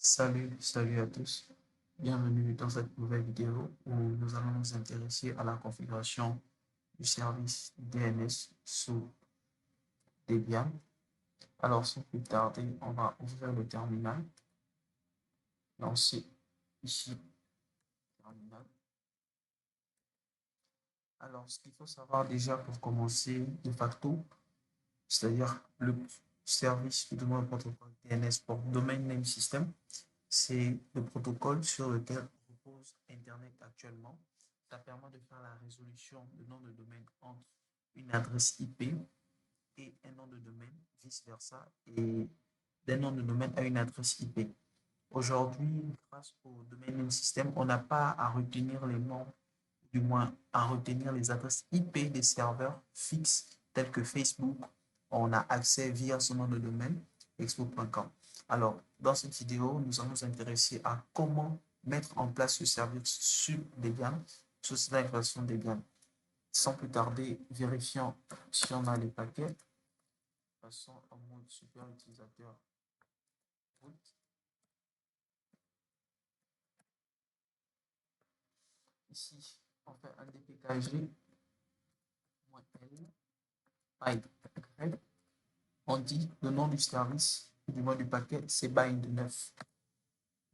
Salut à tous. Bienvenue dans cette nouvelle vidéo où nous allons nous intéresser à la configuration du service DNS sous Debian. Alors, sans plus tarder, on va ouvrir le terminal, lancer ici le terminal. Alors, ce qu'il faut savoir déjà pour commencer de facto, c'est-à-dire le service, du moins le protocole DNS pour Domain Name System, c'est le protocole sur lequel repose Internet actuellement. Ça permet de faire la résolution de nom de domaine entre une adresse IP et un nom de domaine, vice-versa, et d'un nom de domaine à une adresse IP. Aujourd'hui, grâce au domain name system, on n'a pas à retenir les noms, du moins à retenir les adresses IP des serveurs fixes tels que Facebook. On a accès via son nom de domaine, expo.com. Alors, dans cette vidéo, nous allons nous intéresser à comment mettre en place ce service sur Debian, sur cette version Debian. Sans plus tarder, vérifions si on a les paquets. Passons en mode super utilisateur root. Ici, on fait un dpkg -l by on dit le nom du service, du moins du paquet, c'est bind9.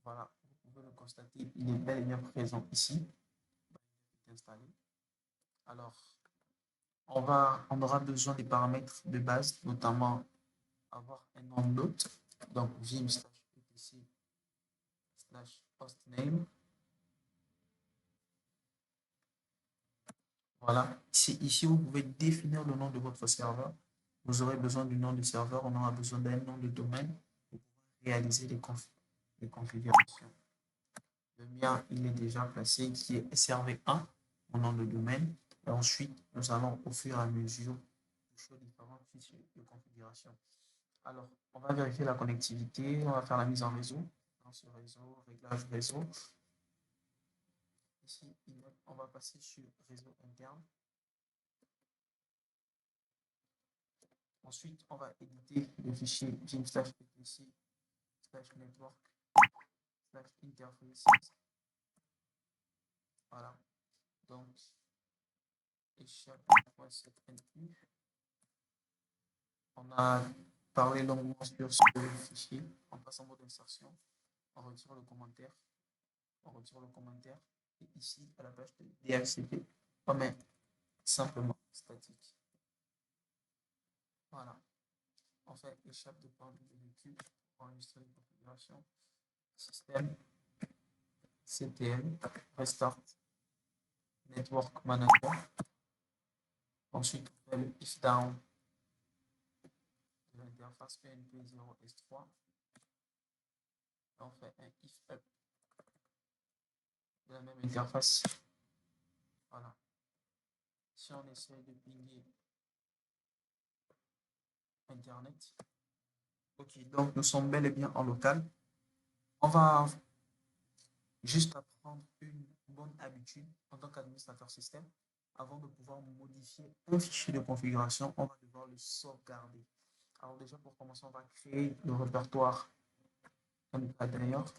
Voilà, vous pouvez le constater, il est bel et bien présent ici. Installé. Alors, on aura besoin des paramètres de base, notamment avoir un nom d'hôte, donc vim/etc/hostname. Voilà, ici vous pouvez définir le nom de votre serveur. Vous aurez besoin du nom du serveur, on aura besoin d'un nom de domaine pour réaliser les configurations. Le mien, il est déjà placé, qui est SRV1, mon nom de domaine. Et ensuite, nous allons au fur et à mesure toucher différents fichiers de configuration. Alors, on va vérifier la connectivité, on va faire la mise en réseau. Dans ce réseau, réglage réseau. Ici, on va passer sur réseau interne. Ensuite, on va éditer le fichier vim/etc/network/interfaces. Voilà. Donc, échappe.7nu. On a parlé longuement sur ce fichier. On passe en mode insertion. On retire le commentaire. On retire le commentaire. Et ici, à la page de DHCP, on met simplement statique. Voilà. On fait échappe de point de véhicule pour enregistrer les configurations. Système, CTM, restart, network manager. Ensuite, on fait le if down de l'interface PNP0S3. On fait un if up de la même interface. Voilà. Si on essaie de pinguer Internet, ok, donc nous sommes bel et bien en local. On va juste apprendre une bonne habitude en tant qu'administrateur système. Avant de pouvoir modifier un fichier de configuration, on va devoir le sauvegarder. Alors déjà, pour commencer, on va créer le répertoire d'ailleurs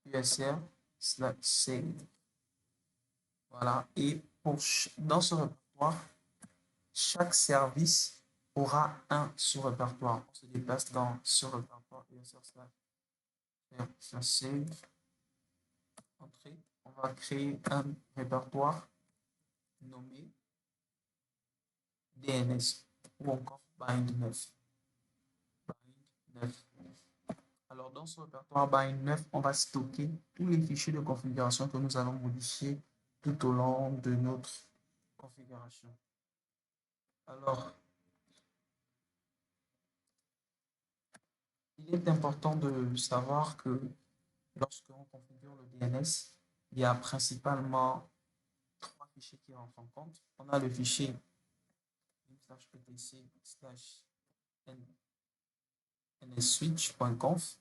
/usr/save. Voilà, et dans ce répertoire, chaque service aura un sous-répertoire. On se déplace dans ce répertoire usr/save. Entrée. On va créer un répertoire nommé DNS ou encore bind9. Alors, dans ce répertoire bind9, on va stocker tous les fichiers de configuration que nous allons modifier tout au long de notre configuration. Alors, il est important de savoir que lorsque l'on configure le DNS, il y a principalement trois fichiers qui rentrent en compte. On a le fichier nsswitch.conf.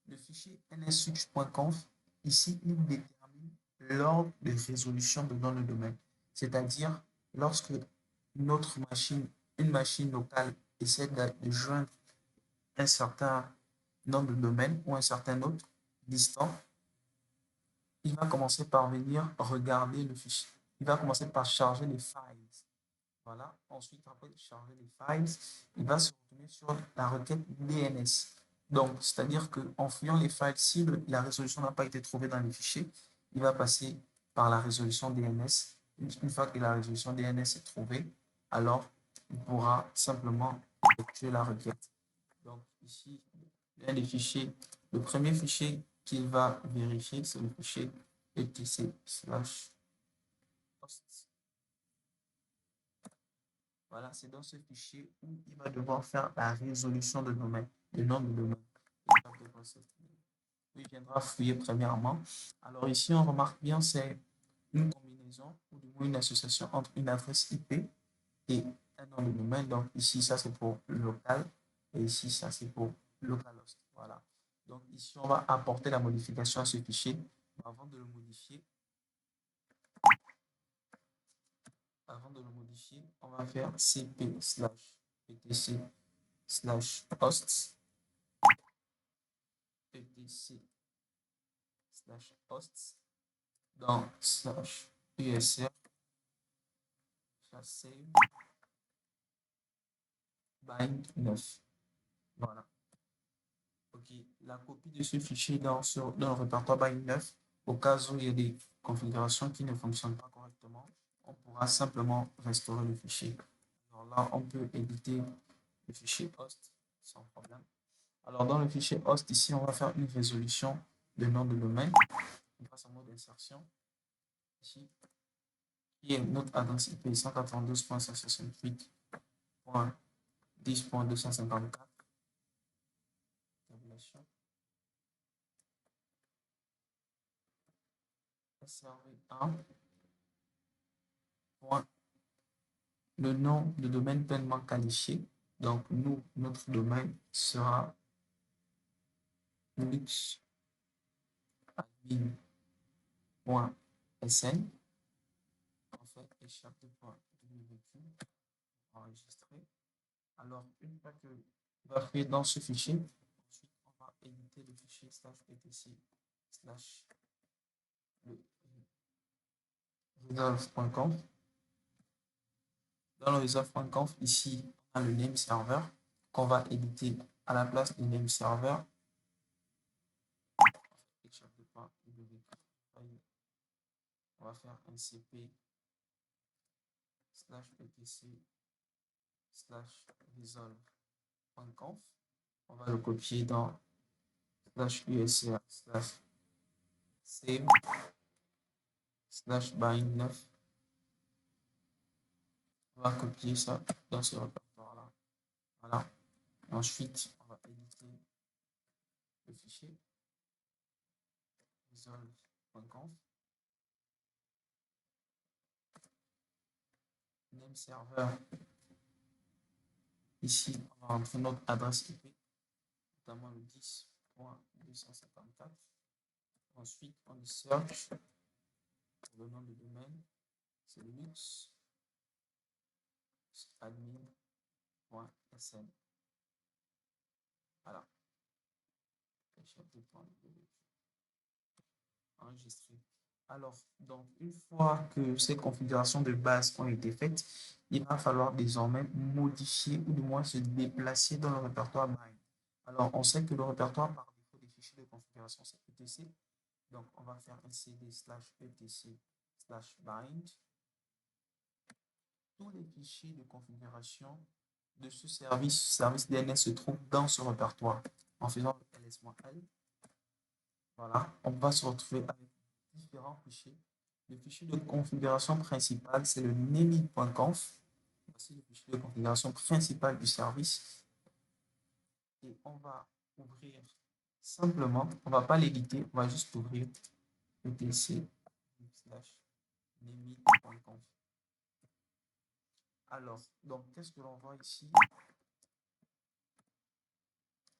Le fichier nsswitch.conf, ici, il détermine l'ordre de résolution de nom de domaine. C'est-à-dire, lorsque une machine locale essaie de joindre un certain nombre de domaines ou un certain autre distant, il va commencer par venir regarder le fichier. Il va commencer par charger les files. Voilà. Ensuite, après charger les files, il va se retourner sur la requête DNS. Donc, c'est-à-dire qu'en fouillant les files cibles, la résolution n'a pas été trouvée dans les fichiers. Il va passer par la résolution DNS. Une fois que la résolution DNS est trouvée, alors il pourra simplement effectuer la requête. Donc, ici, l'un des fichiers, le premier fichier qu'il va vérifier, c'est le fichier etc/host. Voilà, c'est dans ce fichier où il va devoir faire la résolution de domaine, le nom de domaine. Il viendra fouiller premièrement. Alors ici, on remarque bien, c'est une combinaison ou du moins une association entre une adresse IP et un nom de domaine. Donc ici, ça c'est pour local et ici, ça c'est pour localhost. Voilà. Donc ici, on va apporter la modification à ce fichier. Avant de le modifier, on va faire cp/etc/hosts etc/hosts dans /usr save bind 9. Voilà. Ok, la copie de ce fichier dans le répertoire bind 9, au cas où il y a des configurations qui ne fonctionnent pas correctement, on pourra simplement restaurer le fichier. Alors là, on peut éditer le fichier host sans problème. Alors dans le fichier host, ici, on va faire une résolution de nom de domaine. On passe en mode insertion. Ici, qui est notre adresse IP 192.168.10.254. Tabulation. SRV1. Le nom de domaine pleinement qualifié. Donc, nous, notre domaine sera luxadmin.sn. En fait, échappé.wq enregistré. Alors, une fois que on va faire dans ce fichier, ensuite, on va éditer le fichier /etc/resolve.conf. Dans le resolve.conf, ici, on a le name server qu'on va éditer à la place du name server. On va faire un cp/etc/resolve.conf. On va le copier dans /usr/save/bind9. On va copier ça dans ce répertoire-là. Voilà. Ensuite, on va éditer le fichier resolve.conf. Name server. Ici, on va rentrer notre adresse IP, notamment le 10.254. Ensuite, on search pour le nom de domaine. C'est luxadmin.sn. Voilà. Enregistré. Alors, donc, une fois que ces configurations de base ont été faites, il va falloir désormais modifier ou du moins se déplacer dans le répertoire bind. Alors, on sait que le répertoire par défaut des fichiers de configuration, c'est etc. Donc, on va faire un cd/etc/bind. Tous les fichiers de configuration de ce service DNS se trouvent dans ce répertoire. En faisant ls-l, voilà, on va se retrouver avec différents fichiers. Le fichier de configuration principal, c'est le naming.conf. Voici le fichier de configuration principal du service. Et on va ouvrir simplement, on ne va pas l'éditer, on va juste ouvrir etc/naming.conf. Alors, donc, qu'est-ce que l'on voit ici?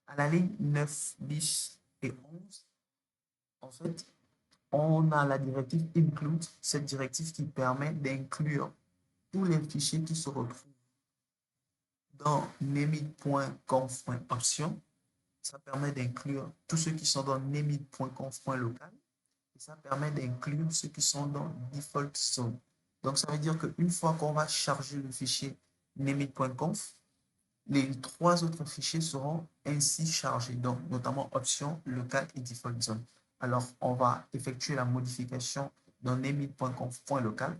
À la ligne 9, 10 et 11, en fait, on a la directive include, cette directive qui permet d'inclure tous les fichiers qui se retrouvent dans nemid.conf.option, ça permet d'inclure tous ceux qui sont dans nemid.conf.local et ça permet d'inclure ceux qui sont dans default zone. Donc, ça veut dire qu'une fois qu'on va charger le fichier nemid.conf, les trois autres fichiers seront ainsi chargés, donc notamment option, local et default zone. Alors, on va effectuer la modification dans nemid.conf.local.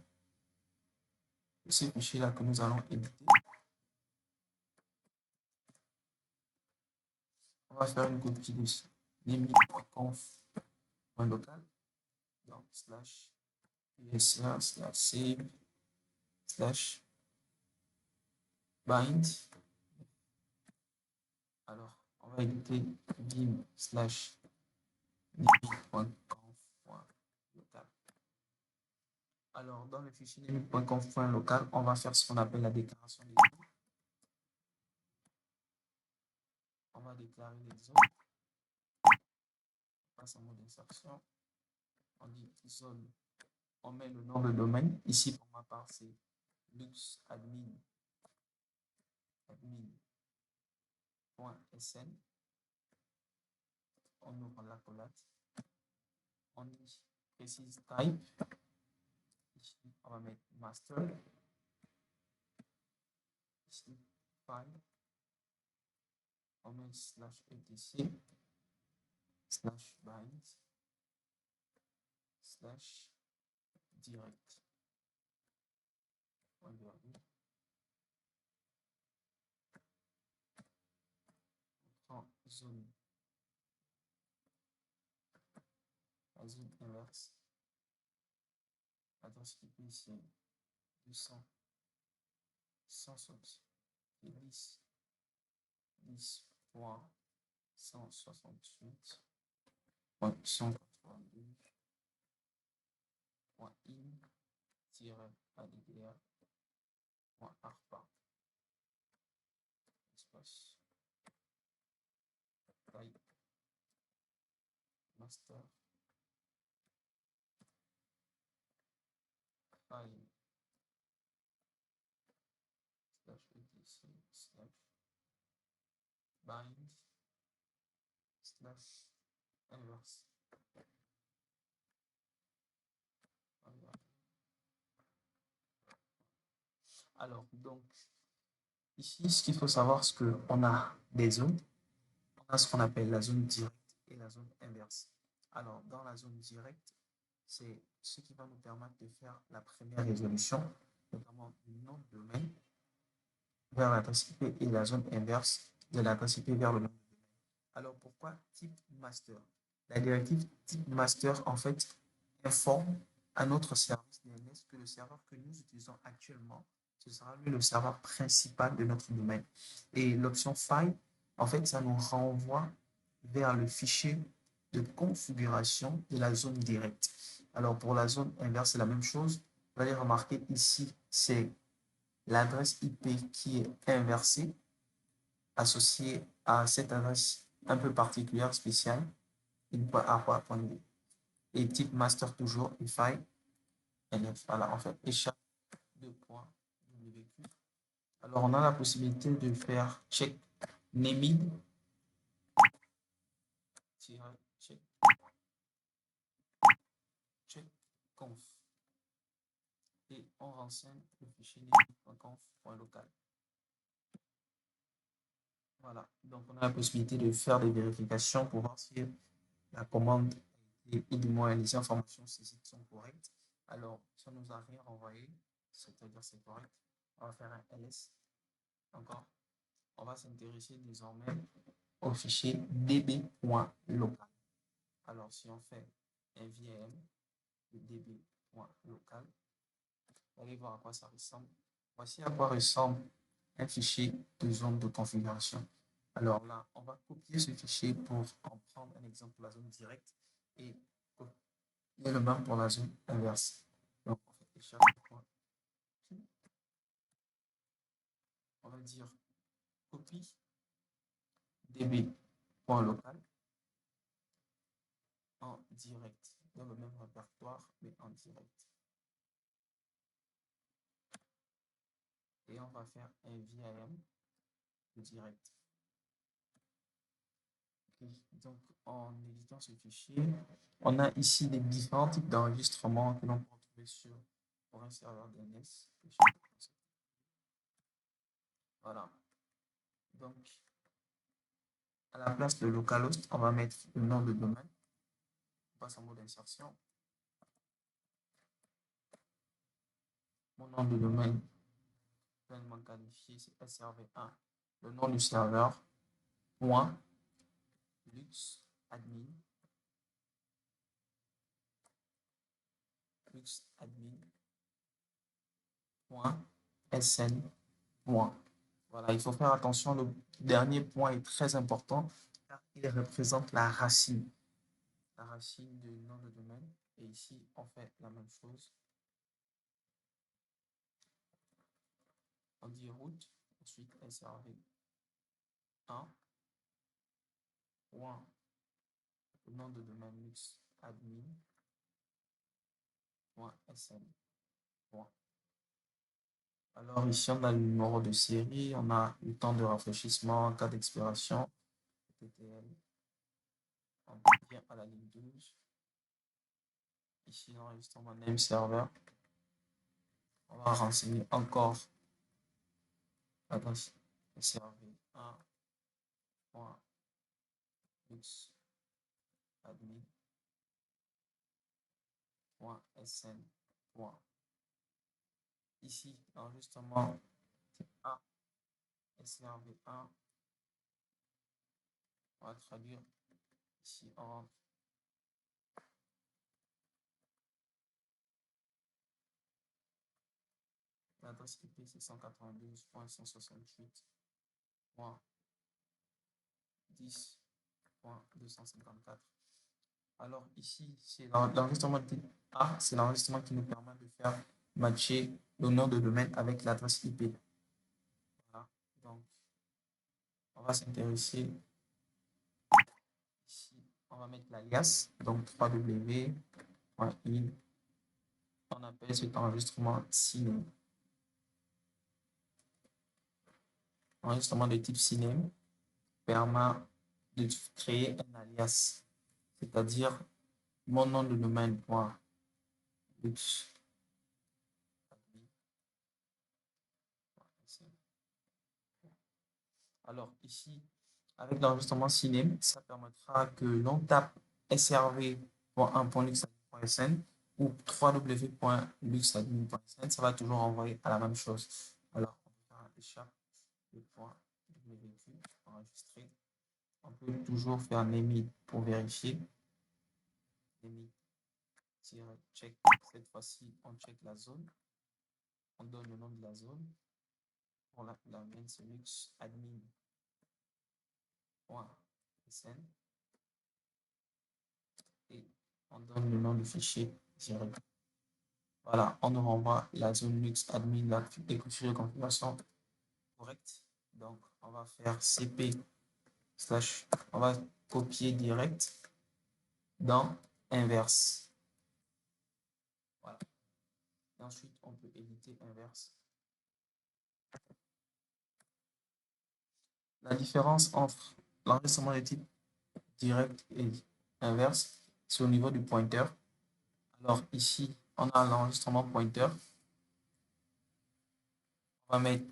Ce fichier-là que nous allons éditer. On va faire une copie de nemid.conf.local. Donc, slash usa slash save slash bind. Alors, on va éditer vim slash nemid.conf.local. Alors, dans le fichier nemid.conf.local, on va faire ce qu'on appelle la déclaration des zones. On va déclarer les zones. On passe en mode insertion. On dit zone. On met le nom de domaine. Ici, pour ma part, c'est luxadmin.sn. On ouvre l'accolade. On dit précise type. Ici, on va mettre master. Ici, file. On met slash etc slash bind slash direct. On prend zone. La zone inverse. Adresse IP ici 200 160 et 10 10.168.in-adda.arpa espace type master file slash etc slash bind slash inverse. Alors, donc, ici, ce qu'il faut savoir, c'est qu'on a des zones. On a ce qu'on appelle la zone directe et la zone inverse. Alors, dans la zone directe, c'est ce qui va nous permettre de faire la première résolution, notamment du nom de domaine vers l'adresse IP et la zone inverse de l'adresse IP vers le nom de domaine. Alors, pourquoi type master? La directive type master, en fait, informe à notre service DNS que le serveur que nous utilisons actuellement, ce sera lui le serveur principal de notre domaine. Et l'option file, en fait, ça nous renvoie vers le fichier de configuration de la zone directe. Alors, pour la zone inverse, c'est la même chose. Vous allez remarquer ici, c'est l'adresse IP qui est inversée, associée à cette adresse un peu particulière, spéciale, in.arpa.d. Et type master toujours, et file, nf. Voilà, en fait, et chaque 2.wq. Alors, on a la possibilité de faire check nemid, check conf. Et on renseigne le fichier nemid.conf.local. Voilà, donc on a la possibilité de faire des vérifications pour voir si la commande et du moins les informations saisies sont correctes. Alors, ça nous a rien envoyé, c'est-à-dire c'est correct. On va faire un ls. Encore, on va s'intéresser désormais au fichier db.local. Alors, si on fait un VM de db.local, vous allez voir à quoi ça ressemble. Voici à quoi ressemble un fichier de zone de configuration. Alors là, on va copier ce fichier pour en prendre un exemple pour la zone directe et copier le même pour la zone inverse. Donc, on fait échec. On va dire copie db.local en direct, dans le même répertoire, mais en direct. Et on va faire un VIM direct. Okay. Donc, en éditant ce fichier, on a ici les différents types d'enregistrements que l'on peut retrouver pour un serveur DNS. Voilà. Donc, à la place de localhost, on va mettre le nom de domaine. On passe en mode insertion. Mon nom de domaine pleinement qualifié, c'est SRV1. Le nom du serveur, point, luxadmin, luxadmin.sn. Voilà, il faut faire attention, le dernier point est très important car il représente la racine du nom de domaine. Et ici, on fait la même chose. On dit route, ensuite SRV1, point, le nom de domaine luxadmin.sn. Alors ici, on a le numéro de série, on a le temps de rafraîchissement, cas d'expiration, TTL. On vient à la ligne 12. Ici, l'enregistrement name server. On va renseigner encore l'adresse serv1.luxadmin.sn. Ici, l'enregistrement A, SRV1. On va traduire. Ici, on rentre l'adresse IP, c'est 192.168.10.254. Alors ici, c'est l'enregistrement type A, c'est l'enregistrement qui nous permet de faire matcher le nom de domaine avec l'adresse IP. Voilà. Donc, on va s'intéresser ici, on va mettre l'alias, donc www.in. On appelle cet enregistrement CNAME. Enregistrement de type CNAME permet de créer un alias, c'est-à-dire mon nom de domaine .lux. Alors ici, avec l'enregistrement CNAME, ça permettra que l'on tape srv.1.luxadmin.sn ou www.luxadmin.sn, ça va toujours envoyer à la même chose. Alors, on peut faire un échappe de .wq enregistré. On peut toujours faire nemid pour vérifier. Nemid-check. Cette fois-ci, on check la zone. On donne le nom de la zone. Pour la main, c'est luxadmin.sn. Et on donne le nom du fichier direct. Voilà, on nous renvoie la zone luxadmin, la fichiers de configuration correcte. Donc, on va faire cp slash, on va copier direct dans inverse. Voilà. Et ensuite, on peut éditer inverse. La différence entre l'enregistrement de type direct et inverse, c'est au niveau du pointeur. Alors ici, on a l'enregistrement pointeur. On va mettre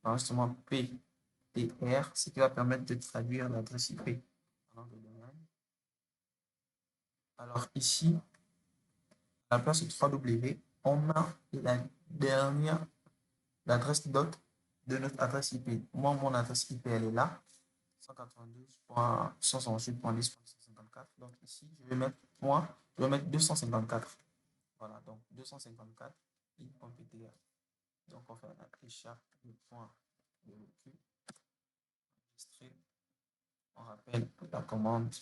l'enregistrement PTR, ce qui va permettre de traduire l'adresse IP. Alors ici, à la place de 3W, on a la dernière, l'adresse dot de notre adresse IP. Moi, mon adresse IP, elle est là, 192.168.10.154. Donc ici, je vais mettre 254. Voilà, donc 254 in.ptr. Donc on fait un échappe de point de recul. On rappelle la commande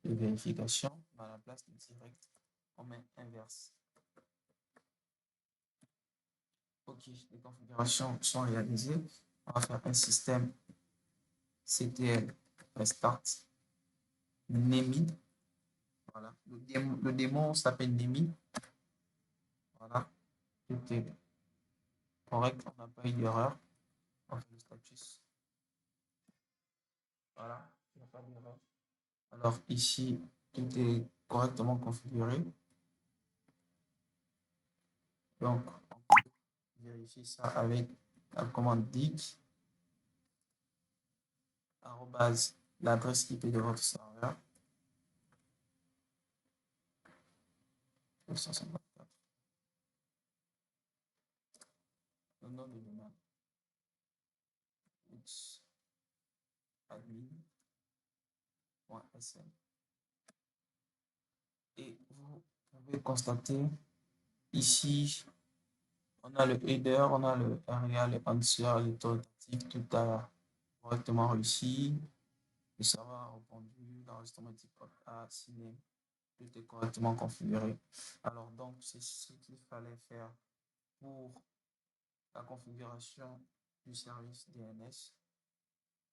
de vérification. À la place de direct, on met inverse. Ok, les configurations sont réalisées. On va faire un système CTL restart nemid. Voilà, le démon s'appelle nemid. Voilà, tout est correct, on n'a pas eu d'erreur. On fait le status Il n'y a pas d'erreur. Alors ici, tout est correctement configuré. Donc, on peut vérifier ça avec la commande dig, arrobase, l'adresse IP de votre serveur, 954. Le nom de domaine, admin.sn. Et vous pouvez constater ici, on a le header, on a le area, le answer, le tentative, tout a correctement réussi. Le serveur a répondu, l'enregistrement type A signé, tout est correctement configuré. Alors donc, c'est ce qu'il fallait faire pour la configuration du service DNS.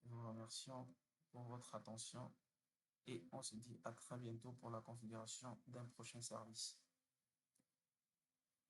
Nous vous remercions pour votre attention et on se dit à très bientôt pour la configuration d'un prochain service.